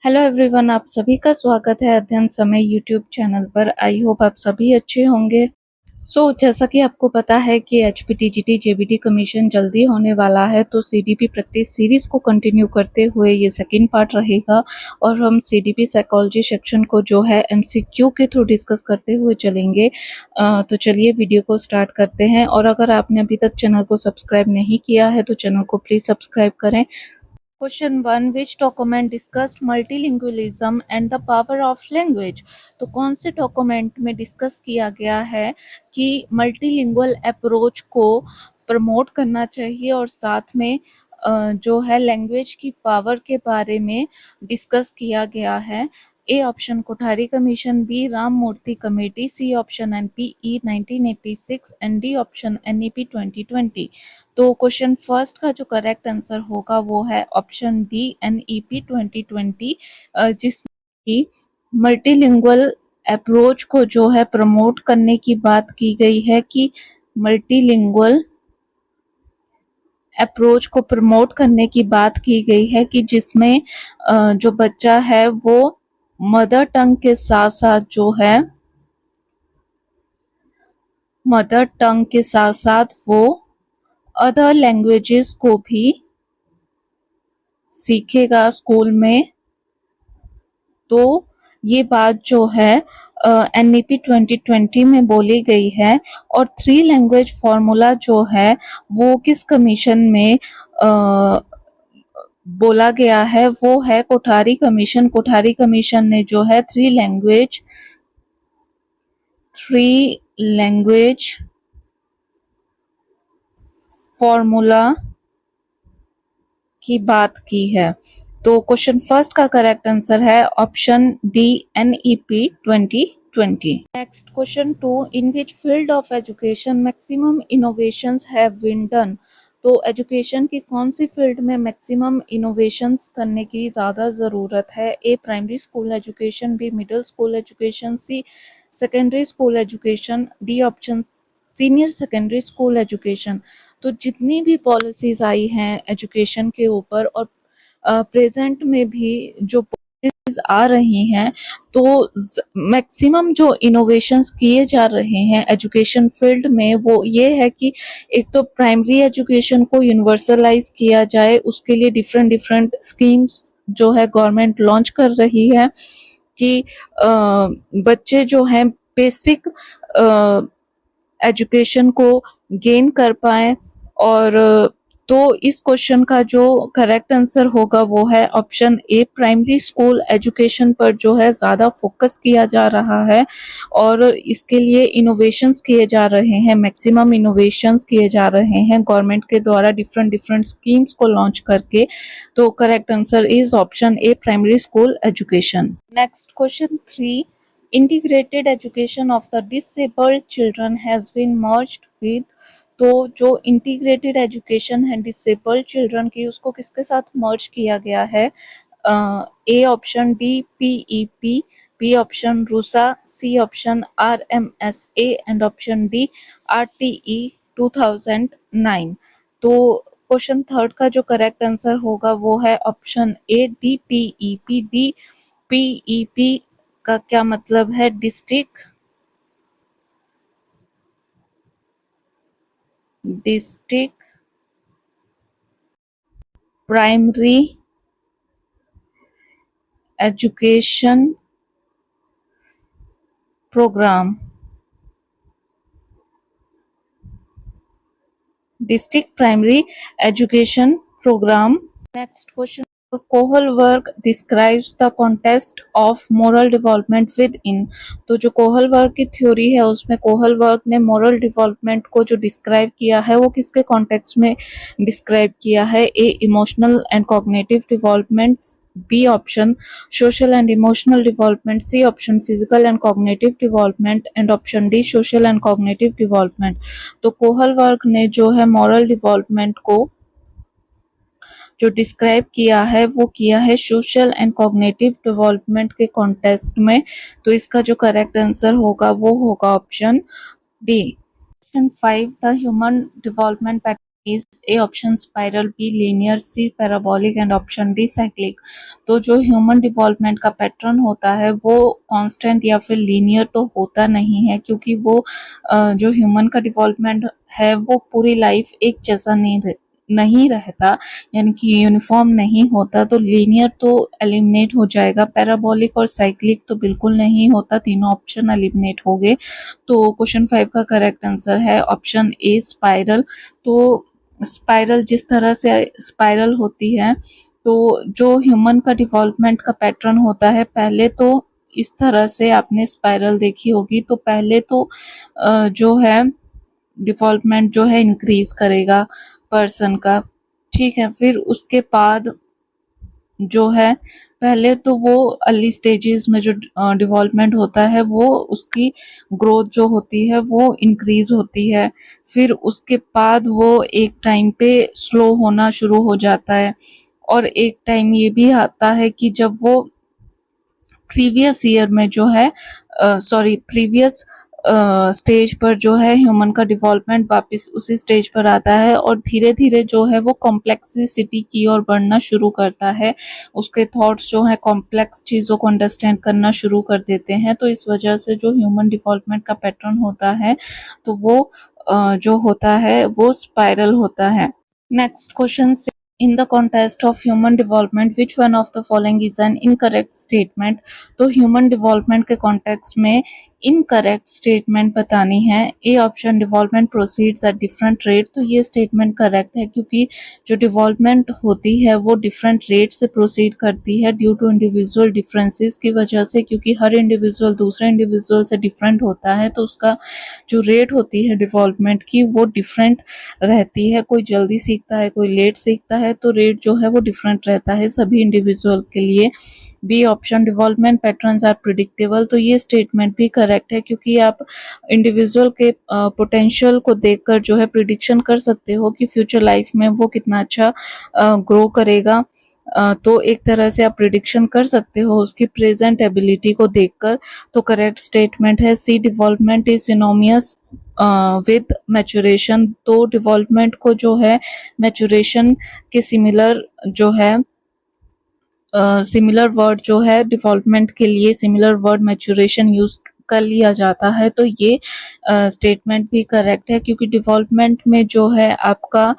Hello everyone, आप सभी का स्वागत है अध्ययन समय यूट्यूब चैनल पर। आई होप आप सभी अच्छे होंगे। जैसा कि आपको पता है कि एचपीटीजीटी जेबीटी कमीशन जल्दी होने वाला है, तो सीडीपी प्रैक्टिस सीरीज को कंटिन्यू करते हुए ये सेकंड पार्ट रहेगा और हम सीडीपी साइकोलॉजी सेक्शन को जो है एमसीक्यू के थ्रू डिस्कस करते हुए चलेंगे। तो चलिए वीडियो को स्टार्ट करते हैं। और अगर आपने अभी तक चैनल को सब्सक्राइब नहीं किया है तो चैनल को प्लीज़ सब्सक्राइब करें। Question 1, which document discussed multilingualism and the power of language. तो कौन से डॉक्यूमेंट में डिस्कस किया गया है कि मल्टीलिंगुअल अप्रोच को प्रमोट करना चाहिए और साथ में जो है लैंग्वेज की पावर के बारे में डिस्कस किया गया है। A option Kothari commission, B Ram Murthy committee, C option NPE 1986 and D option NEP 2020। तो क्वेश्चन फर्स्ट का जो करेक्ट आंसर होगा वो है ऑप्शन डी एनईपी 2020, जिसमें मल्टीलिंगुअल अप्रोच को जो है प्रमोट करने की बात की गई है कि मल्टीलिंगुअल अप्रोच को प्रमोट करने की बात की गई है कि जिसमें जो बच्चा है वो मदर टंग के साथ साथ जो है मदर टंग के साथ साथ वो अदर लैंग्वेजेस को भी सीखेगा स्कूल में। तो ये बात जो है एनईपी 2020 में बोली गई है। और 3 लैंग्वेज फॉर्मूला जो है वो किस कमीशन में बोला गया है, वो है कोठारी कमीशन। कोठारी कमीशन ने जो है 3 लैंग्वेज फॉर्मूला की बात की है। तो क्वेश्चन फर्स्ट का करेक्ट आंसर है option D NEP 2020। Next question 2, in which field of education maximum innovations have been done. तो एजुकेशन की कौन सी फील्ड में मैक्सिमम इनोवेशंस करने की ज़्यादा ज़रूरत है। A primary school education, B middle school education, C secondary school education, D option senior secondary school education. तो जितनी भी पॉलिसीज आई हैं एजुकेशन के ऊपर और प्रेजेंट में भी जो पॉलिसीज आ रही हैं, तो मैक्सिमम जो इनोवेशंस किए जा रहे हैं एजुकेशन फील्ड में वो ये है कि एक तो प्राइमरी एजुकेशन को यूनिवर्सलाइज किया जाए, उसके लिए डिफरेंट डिफरेंट स्कीम्स जो है गवर्नमेंट लॉन्च कर रही है कि बच्चे जो हैं बेसिक एजुकेशन को गेन कर पाए। और तो इस क्वेश्चन का जो करेक्ट आंसर होगा वो है ऑप्शन ए, प्राइमरी स्कूल एजुकेशन पर जो है ज़्यादा फोकस किया जा रहा है और इसके लिए इनोवेशंस किए जा रहे हैं, मैक्सिमम इनोवेशंस किए जा रहे हैं गवर्नमेंट के द्वारा डिफरेंट डिफरेंट स्कीम्स को लॉन्च करके। तो correct answer is option A, primary school education. Next question 3, integrated education of the disabled children has been merged with। तो जो इंटीग्रेटेड एजुकेशन है डिसेबल्ड चिल्ड्रन की उसको किसके साथ मर्ज किया गया है। A option D PEP, B option RUSA, C option RMSA and option D RTE 2009। तो क्वेश्चन थर्ड का जो करेक्ट आंसर होगा वो है option A, DPEP. DPEP का क्या मतलब है, district primary education programme, district primary education programme. Next question, Kohlberg describes the context of moral development within. तो जो कोहल वर्क की थ्योरी है उसमें कोहल वर्क ने मोरल डेवलपमेंट को जो डिस्क्राइब किया है वो किसके कॉन्टेक्स्ट में डिस्क्राइब किया है। A emotional and cognitive development, B option social and emotional development, C option physical and cognitive development and option D social and cognitive development. तो कोहल वर्क ने जो है मॉरल डेवलपमेंट को जो डिस्क्राइब किया है वो किया है सोशल एंड कॉग्निटिव डेवलपमेंट के कॉन्टेक्स्ट में। तो इसका जो करेक्ट आंसर होगा वो होगा option D. Question 5, the human development pattern is A option spiral, B linear, C parabolic and option D cyclic. तो जो ह्यूमन डिवेलपमेंट का पैटर्न होता है वो कांस्टेंट या फिर लीनियर तो होता नहीं है, क्योंकि वो जो ह्यूमन का डिवेलपमेंट है वो पूरी लाइफ एक जैसा नहीं रहता, यानी कि यूनिफॉर्म नहीं होता। तो लीनियर तो एलिमिनेट हो जाएगा, पैराबोलिक और साइक्लिक तो बिल्कुल नहीं होता, तीनों ऑप्शन एलिमिनेट हो गए। तो क्वेश्चन 5 का करेक्ट आंसर है ऑप्शन ए स्पाइरल। तो स्पाइरल जिस तरह से स्पाइरल होती है, तो जो ह्यूमन का डिवेलपमेंट का पैटर्न होता है, पहले तो इस तरह से आपने स्पाइरल देखी होगी। तो पहले तो जो है डिवेलपमेंट जो है इंक्रीज करेगा पर्सन का, ठीक है। फिर उसके बाद जो है पहले तो वो अर्ली स्टेजेस में जो डेवलपमेंट होता है वो उसकी ग्रोथ जो होती है वो इंक्रीज होती है। फिर उसके बाद वो एक टाइम पे स्लो होना शुरू हो जाता है, और एक टाइम ये भी आता है कि जब वो प्रीवियस ईयर में जो है प्रीवियस स्टेज पर जो है ह्यूमन का डिवेलपमेंट वापस उसी स्टेज पर आता है, और धीरे धीरे जो है वो कॉम्प्लेक्सिसिटी की ओर बढ़ना शुरू करता है। उसके थॉट्स जो है कॉम्प्लेक्स चीज़ों को अंडरस्टैंड करना शुरू कर देते हैं। तो इस वजह से जो ह्यूमन डिवेलपमेंट का पैटर्न होता है तो वो जो होता है वो स्पाइरल होता है। Next question, in the context of human development which one of the following is an incorrect statement. तो ह्यूमन डेवलपमेंट के कॉन्टेक्स्ट में इनकरेक्ट स्टेटमेंट बतानी है। A option, development proceeds at different rate. तो ये स्टेटमेंट करेक्ट है, क्योंकि जो डेवलपमेंट होती है वो डिफरेंट रेट से प्रोसीड करती है ड्यू टू इंडिविजुअल डिफरेंसेस की वजह से, क्योंकि हर इंडिविजुअल दूसरे इंडिविजुअल से डिफरेंट होता है। तो उसका जो रेट होती है डेवलपमेंट की वो डिफरेंट रहती है। कोई जल्दी सीखता है, कोई लेट सीखता है, तो रेट जो है वो डिफरेंट रहता है सभी इंडिविजुअल के लिए। B option, development patterns are predictable. तो ये स्टेटमेंट भी करेक्ट है, क्योंकि आप इंडिविजुअल के पोटेंशियल को देखकर जो है प्रिडिक्शन कर सकते हो कि फ्यूचर लाइफ में वो कितना अच्छा ग्रो करेगा। तो एक तरह से आप प्रिडिक्शन कर सकते हो उसकी प्रेजेंट एबिलिटी को देखकर। तो करेक्ट स्टेटमेंट है C, development is synonymous with maturation. तो डेवलपमेंट को जो है मैचुरेशन के सिमिलर जो है सिमिलर वर्ड जो है डेवलपमेंट के लिए सिमिलर वर्ड मैचुरेशन यूज कर लिया जाता है। तो ये स्टेटमेंट भी करेक्ट है, क्योंकि डेवलपमेंट में जो है आपका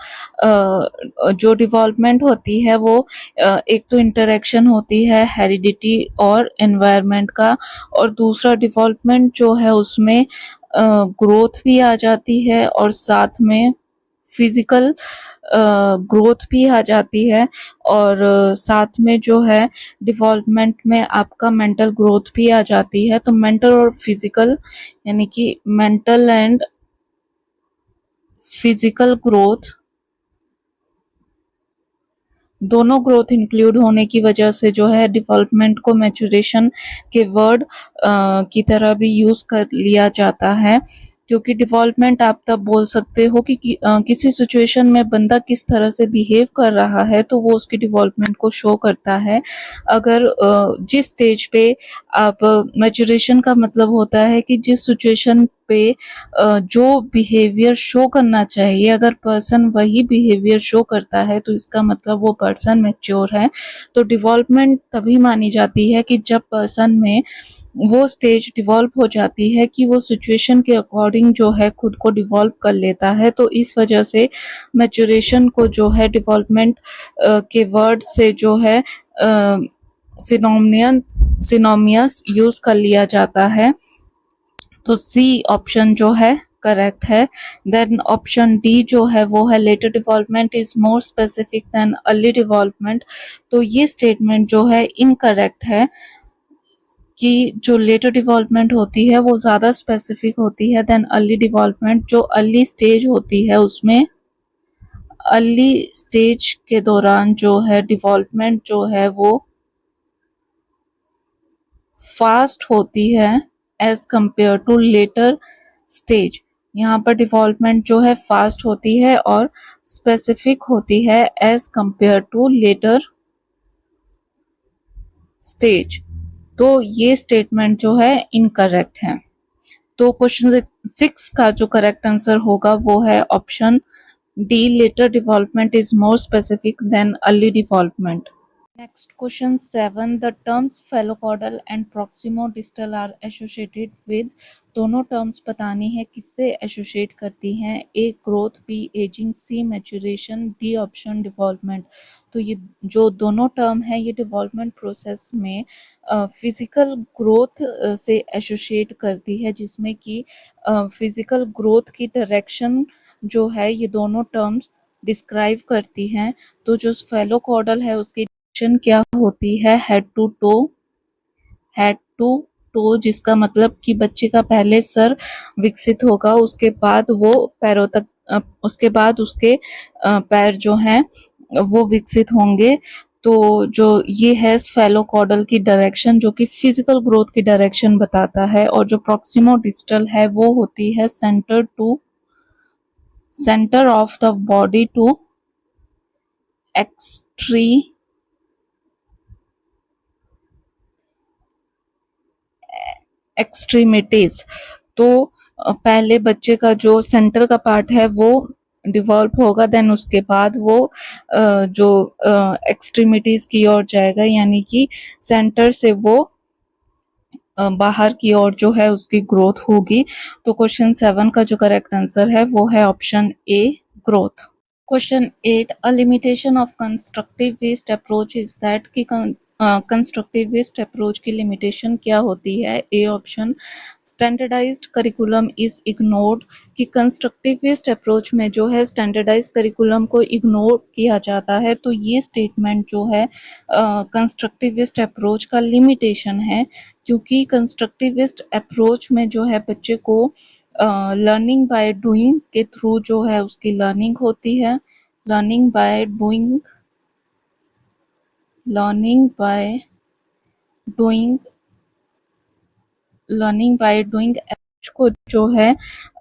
जो डेवलपमेंट होती है वो एक तो इंटरेक्शन होती है हेरिडिटी और एनवायरनमेंट का, और दूसरा डेवलपमेंट जो है उसमें ग्रोथ भी आ जाती है, और साथ में फिजिकल ग्रोथ भी आ जाती है, और साथ में जो है डेवलपमेंट में आपका मेंटल ग्रोथ भी आ जाती है। तो मेंटल और फिजिकल, यानी कि मेंटल एंड फिजिकल ग्रोथ दोनों ग्रोथ इंक्लूड होने की वजह से जो है डेवलपमेंट को मैचुरेशन के वर्ड की तरह भी यूज कर लिया जाता है। क्योंकि डेवलपमेंट आप तब बोल सकते हो कि किसी सिचुएशन में बंदा किस तरह से बिहेव कर रहा है, तो वो उसकी डेवलपमेंट को शो करता है। अगर जिस स्टेज पे आप मैचुरेशन का मतलब होता है कि जिस सिचुएशन पे जो बिहेवियर शो करना चाहिए अगर पर्सन वही बिहेवियर शो करता है तो इसका मतलब वो पर्सन मैच्योर है। तो डेवलपमेंट तभी मानी जाती है कि जब पर्सन में वो स्टेज डिवॉल्व हो जाती है कि वो सिचुएशन के अकॉर्डिंग जो है खुद को डिवॉल्व कर लेता है। तो इस वजह से मैच्योरेशन को जो है डेवलपमेंट के वर्ड से जो है सिनोनियस यूज कर लिया जाता है। तो सी ऑप्शन जो है करेक्ट है। देन ऑप्शन डी जो है वो है later development is more specific than early development. तो ये स्टेटमेंट जो है इनकरेक्ट है कि जो लेटर डेवलपमेंट होती है वो ज़्यादा स्पेसिफिक होती है देन अर्ली डेवलपमेंट। जो अर्ली स्टेज होती है उसमें अर्ली स्टेज के दौरान जो है डेवलपमेंट जो है वो फास्ट होती है as compare to later stage. यहाँ पर डेवलपमेंट जो है फास्ट होती है और स्पेसिफिक होती है as compare to later stage. तो ये स्टेटमेंट जो है इनकरेक्ट है। तो क्वेश्चन 6 का जो करेक्ट आंसर होगा वो है option D later development is more specific than early development. Next question 7. The terms phallocaudal and proximodistal are associated with। दोनों टर्म्स बतानी है किससे एसोसिएट करती हैं। A growth, B ageing, C maturation, D option development. तो ये जो दोनों टर्म है ये डेवलपमेंट प्रोसेस में फिजिकल ग्रोथ से एसोसिएट करती है, जिसमें कि फिजिकल ग्रोथ की डायरेक्शन जो है ये दोनों टर्म्स डिस्क्राइब करती हैं। तो जो फेलोकॉडल है उसकी डायरेक्शन क्या होती है, हेड टू टो, जिसका मतलब कि बच्चे का पहले सर विकसित होगा, उसके बाद वो पैरों तक उसके बाद उसके पैर जो हैं वो विकसित होंगे। तो जो ये है स्फेलोकॉडल की डायरेक्शन जो कि फिजिकल ग्रोथ की डायरेक्शन बताता है, और जो प्रॉक्सिमो डिस्टल है वो होती है centre of the body to extre extremities. तो पहले बच्चे का जो सेंटर का पार्ट है वो डिवॉल्व होगा, देन उसके बाद वो जो एक्सट्रीमिटीज की ओर जाएगा, यानी कि सेंटर से वो बाहर की ओर जो है उसकी ग्रोथ होगी। तो क्वेश्चन 7 का जो करेक्ट आंसर है वो है option A, growth. Question 8. A limitation of constructivist approach is that कि कंस्ट्रक्टिव वेस्ट अप्रोच की लिमिटेशन क्या होती है। A option standardised curriculum is ignored, कि कंस्ट्रक्टिव वेस्ट अप्रोच में जो है स्टैंडर्डाइज्ड करिकुलम को इग्नोर किया जाता है। तो ये स्टेटमेंट जो है कंस्ट्रक्टिव वेस्ट अप्रोच का लिमिटेशन है, क्योंकि कंस्ट्रक्टिव वेस्ट अप्रोच में जो है बच्चे को लर्निंग बाय डूइंग के थ्रू जो है उसकी लर्निंग होती है। Learning by doing learning by doing learning by doing को जो है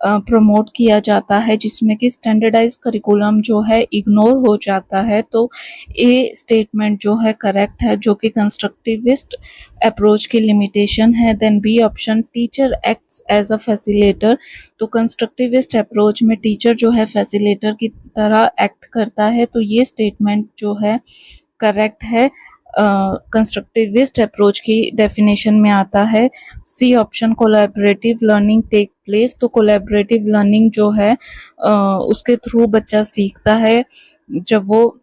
प्रमोट किया जाता है, जिसमें कि स्टैंडर्डाइज करिकुलम जो है इग्नोर हो जाता है। तो ए स्टेटमेंट जो है करेक्ट है, जो कि कंस्ट्रक्टिविस्ट अप्रोच की लिमिटेशन है। Then B option teacher acts as a facilitator. तो कंस्ट्रक्टिविस्ट अप्रोच में टीचर जो है फैसिलिटेटर की तरह एक्ट करता है। तो ये स्टेटमेंट जो है करेक्ट है, कंस्ट्रक्टिविस्ट अप्रोच की डेफिनेशन में आता है। C option collaborative learning take place. तो कोलैबोरेटिव लर्निंग जो है उसके थ्रू बच्चा सीखता है, जब वो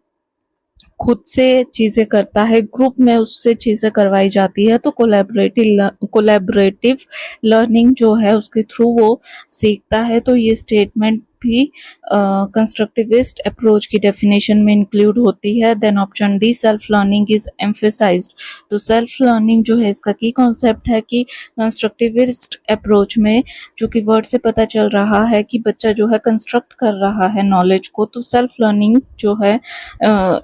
खुद से चीजें करता है, ग्रुप में उससे चीजें करवाई जाती है। तो कोलैबोरेटिव लर्निंग जो है उसके थ्रू वो सीखता है। तो ये स्टेटमेंट भी कंस्ट्रक्टिविस्ट अप्रोच की डेफिनेशन में इंक्लूड होती है। Then option D self learning is emphasised. तो सेल्फ लर्निंग जो है इसका की कॉन्सेप्ट है कि कंस्ट्रक्टिविस्ट अप्रोच में, जो कि वर्ड से पता चल रहा है कि बच्चा जो है कंस्ट्रक्ट कर रहा है नॉलेज को, तो सेल्फ लर्निंग जो है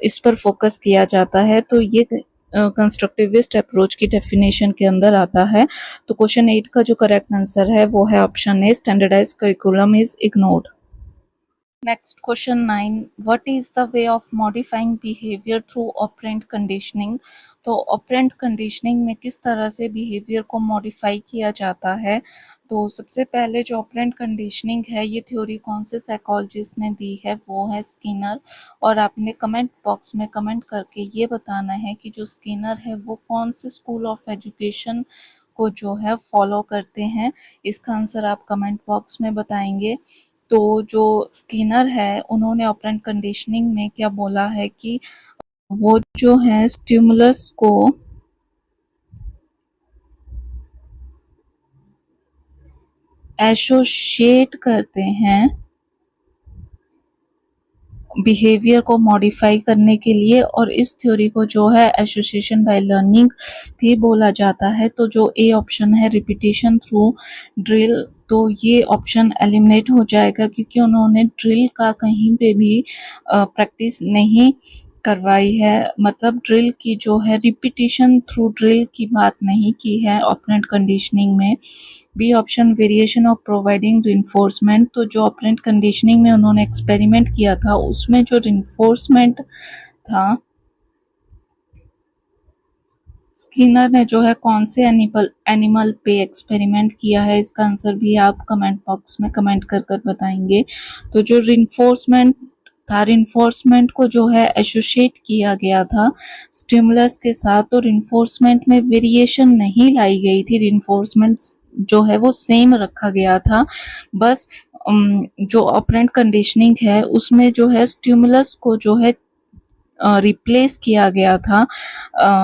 इस पर फोकस किया जाता है। तो ये कंस्ट्रक्टिविस्ट अप्रोच की डेफिनेशन के अंदर आता है। तो क्वेश्चन 8 का जो करेक्ट आंसर है वो है option A, standardised curriculum is ignored. Next question 9. What is the way of modifying behavior through operant conditioning? तो ऑपरेंट कंडीशनिंग में किस तरह से बिहेवियर को मॉडिफाई किया जाता है। तो सबसे पहले जो ऑपरेंट कंडीशनिंग है ये थ्योरी कौन से साइकोलॉजिस्ट ने दी है, वो है स्किनर। और आपने कमेंट बॉक्स में कमेंट करके ये बताना है कि जो स्किनर है वो कौन से स्कूल ऑफ एजुकेशन को जो है फॉलो करते हैं। इसका आंसर आप कमेंट बॉक्स में बताएंगे। तो जो स्किनर है उन्होंने ऑपरेंट कंडीशनिंग में क्या बोला है कि वो जो है स्टिमुलस को एसोसिएट करते हैं बिहेवियर को मॉडिफाई करने के लिए, और इस थ्योरी को जो है एसोसिएशन बाय लर्निंग भी बोला जाता है। तो जो ए ऑप्शन है रिपीटिशन थ्रू ड्रिल, तो ये ऑप्शन एलिमिनेट हो जाएगा, क्योंकि उन्होंने ड्रिल का कहीं पे भी प्रैक्टिस नहीं करवाई है, मतलब ड्रिल की जो है रिपीटिशन थ्रू ड्रिल की बात नहीं की है ऑपरेंट कंडीशनिंग में। B option variation of providing reinforcement. तो जो ऑपरेंट कंडीशनिंग में उन्होंने एक्सपेरिमेंट किया था उसमें जो रिइंफोर्समेंट था, स्किनर ने जो है कौन से एनिमल पे एक्सपेरिमेंट किया है, इसका आंसर भी आप कमेंट बॉक्स में कमेंट कर कर बताएंगे। तो जो रिइंफोर्समेंट था, रिइंफोर्समेंट को जो है एसोसिएट किया गया था स्टिमुलस के साथ, तो रिइंफोर्समेंट में वेरिएशन नहीं लाई गई थी, रिइंफोर्समेंट जो है वो सेम रखा गया था। बस जो ऑपरेंट कंडीशनिंग है उसमें जो है स्टिमुलस को जो है रिप्लेस किया गया था,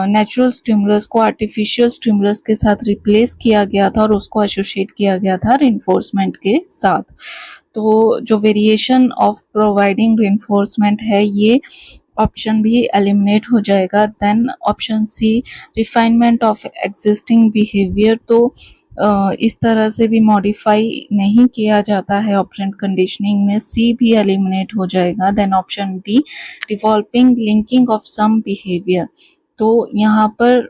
नेचुरल स्टिमुलस को आर्टिफिशियल स्टिमुलस के साथ रिप्लेस किया गया था और उसको एसोसिएट किया गया था रिइंफोर्समेंट के साथ। तो जो वेरिएशन ऑफ प्रोवाइडिंग रिइंफोर्समेंट है ये ऑप्शन भी एलिमिनेट हो जाएगा। Then option C, refinement of existing behaviour, तो इस तरह से भी मॉडिफाई नहीं किया जाता है ऑपरेंट कंडीशनिंग में, सी भी एलिमिनेट हो जाएगा। Then option D, developing linking of some behaviour, तो यहाँ पर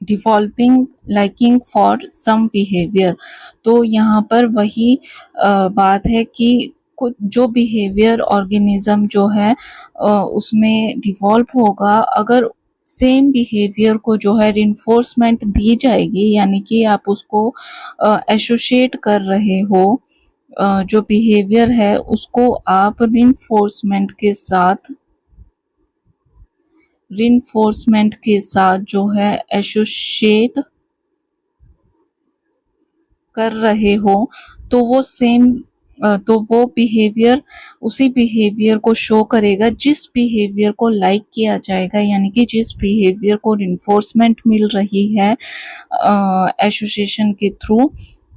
developing liking for some behaviour, तो यहाँ पर वही बात है कि कुछ जो बिहेवियर ऑर्गेनिज्म जो है उसमें डिवॉल्व होगा, अगर सेम बिहेवियर को जो है रिइंफोर्समेंट दी जाएगी, यानी कि आप उसको एसोसिएट कर रहे हो, जो बिहेवियर है उसको आप रिइंफोर्समेंट के साथ जो है एसोसिएट कर रहे हो, तो वो सेम तो वो बिहेवियर उसी बिहेवियर को शो करेगा जिस बिहेवियर को लाइक किया जाएगा, यानी कि जिस बिहेवियर को रिइंफोर्समेंट मिल रही है एसोसिएशन के थ्रू,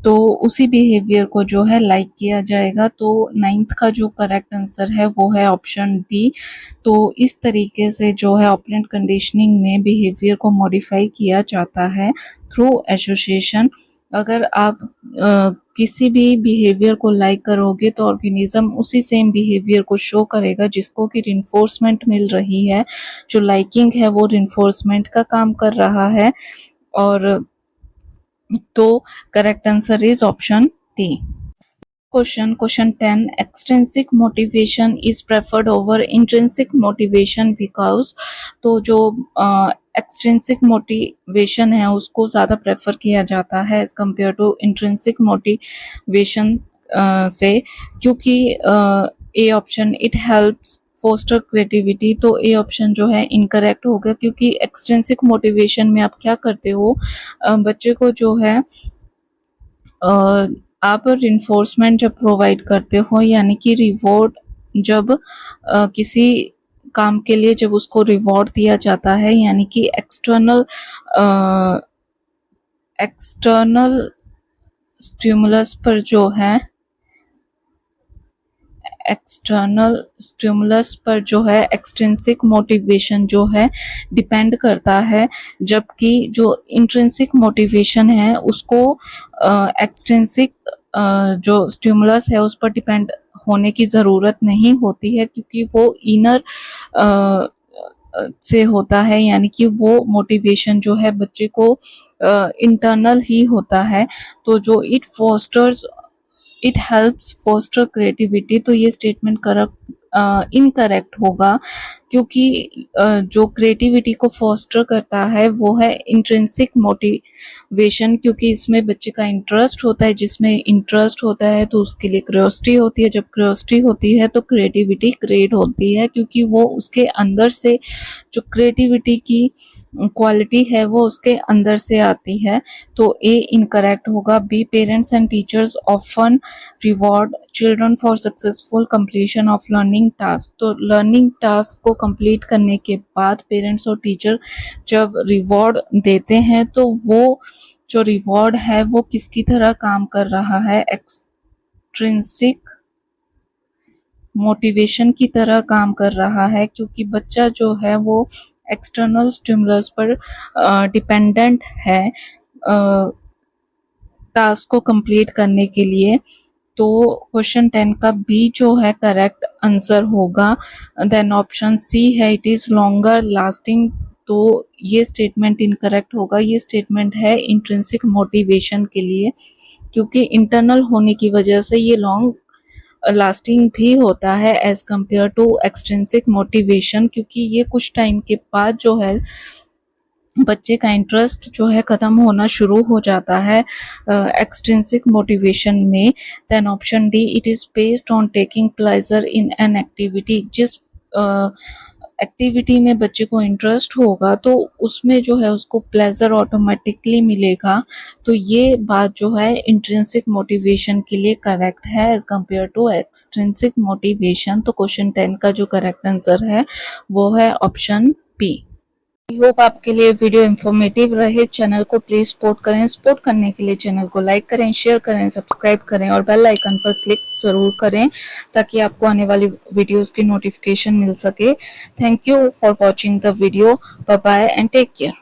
तो उसी बिहेवियर को जो है लाइक किया जाएगा। तो 9th का जो करेक्ट आंसर है वो है ऑप्शन डी। तो इस तरीके से जो है ऑपरेंट कंडीशनिंग में बिहेवियर को मॉडिफाई किया जाता है थ्रू एसोसिएशन। अगर आप किसी भी बिहेवियर को लाइक करोगे तो ऑर्गेनिज्म उसी सेम बिहेवियर को शो करेगा जिसको कि रिइंफोर्समेंट मिल रही है, जो लाइकिंग है वो रिइंफोर्समेंट का काम कर रहा है। और तो correct answer is option D. Question 10, extrinsic motivation is preferred over intrinsic motivation because, तो जो एक्सट्रिंसिक मोटिवेशन है उसको ज़्यादा प्रेफर किया जाता है as compare to intrinsic motivation से, क्योंकि A option, it helps foster creativity, तो ए ऑप्शन जो है इनकरेक्ट होगा, क्योंकि एक्सट्रिंसिक मोटिवेशन में आप क्या करते हो, बच्चे को जो है आप रिइंफोर्समेंट जब प्रोवाइड करते हो, यानी कि रिवॉर्ड जब किसी काम के लिए जब उसको रिवॉर्ड दिया जाता है, यानी कि एक्सटर्नल स्टिमुलस पर जो है एक्सट्रिंसिक मोटिवेशन जो है डिपेंड करता है, जबकि जो इंट्रिंसिक मोटिवेशन है उसको एक्सट्रिंसिक जो स्टिमुलस है उस पर डिपेंड होने की ज़रूरत नहीं होती है, क्योंकि वो इनर से होता है, यानी कि वो मोटिवेशन जो है बच्चे को इंटरनल ही होता है। तो जो इट हेल्प्स फोस्टर क्रिएटिविटी, तो ये स्टेटमेंट इनकरेक्ट होगा, क्योंकि जो क्रिएटिविटी को फोस्टर करता है वो है इंट्रिंसिक मोटिवेशन, क्योंकि इसमें बच्चे का इंटरेस्ट होता है, जिसमें इंटरेस्ट होता है तो उसके लिए क्यूरियोसिटी होती है, जब क्यूरियोसिटी होती है तो क्रिएटिविटी क्रिएट होती है, क्योंकि वो उसके अंदर से जो क्रिएटिविटी की क्वालिटी है वो उसके अंदर से आती है। तो ए इनकरेक्ट होगा। B, parents and teachers often reward children for successful completion of learning task, तो लर्निंग टास्क को कंप्लीट करने के बाद पेरेंट्स और टीचर जब रिवॉर्ड देते हैं तो वो जो रिवॉर्ड है वो किसकी तरह काम कर रहा है, एक्सट्रिंसिक मोटिवेशन की तरह काम कर रहा है, क्योंकि बच्चा जो है वो एक्सटर्नल स्टिमुलस पर डिपेंडेंट है टास्क को कंप्लीट करने के लिए। तो क्वेश्चन 10 का बी जो है करेक्ट आंसर होगा। देन ऑप्शन सी है, इट इज़ लॉन्गर लास्टिंग, तो ये स्टेटमेंट इनकरेक्ट होगा। ये स्टेटमेंट है इंट्रिंसिक मोटिवेशन के लिए, क्योंकि इंटरनल होने की वजह से ये लॉन्ग लास्टिंग भी होता है as compare to extrinsic motivation, क्योंकि ये कुछ टाइम के बाद जो है बच्चे का इंटरेस्ट जो है ख़त्म होना शुरू हो जाता है एक्सट्रिंसिक मोटिवेशन में। Then option D, it is based on taking pleasure in an activity. जिस एक्टिविटी में बच्चे को इंटरेस्ट होगा तो उसमें जो है उसको प्लेजर ऑटोमेटिकली मिलेगा। तो ये बात जो है इंट्रिंसिक मोटिवेशन के लिए करेक्ट है as compare to extrinsic motivation. तो क्वेश्चन 10 का जो करेक्ट आंसर है वो है ऑप्शन बी। आई होप आपके लिए वीडियो इन्फॉर्मेटिव रहे। चैनल को प्लीज सपोर्ट करें। सपोर्ट करने के लिए चैनल को लाइक करें, शेयर करें, सब्सक्राइब करें और बेल आइकन पर क्लिक जरूर करें ताकि आपको आने वाली वीडियोस की नोटिफिकेशन मिल सके। Thank you for watching the video. Bye bye and take care.